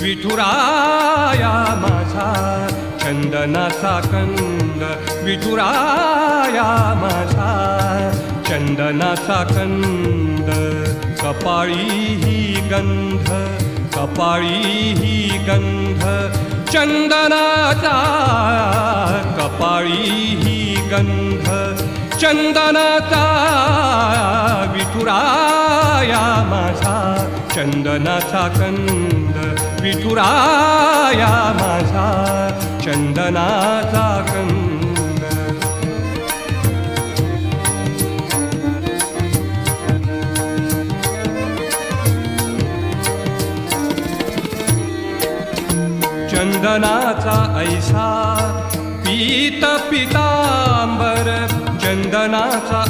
विठुराया माझा चंदनाचा कंद, विठुराया माझा चंदनाचा कंद. कपाळी ही गंध, कपाळी ही गंध चंदनाचा, कपाळी ही गंध चंदनाचा. विठुराया माझा चंदनाचा कंद, विठुराया माझा चंदनाचा कंद. चंदनाचा ऐसा पीत पितांबर, चंदनाचा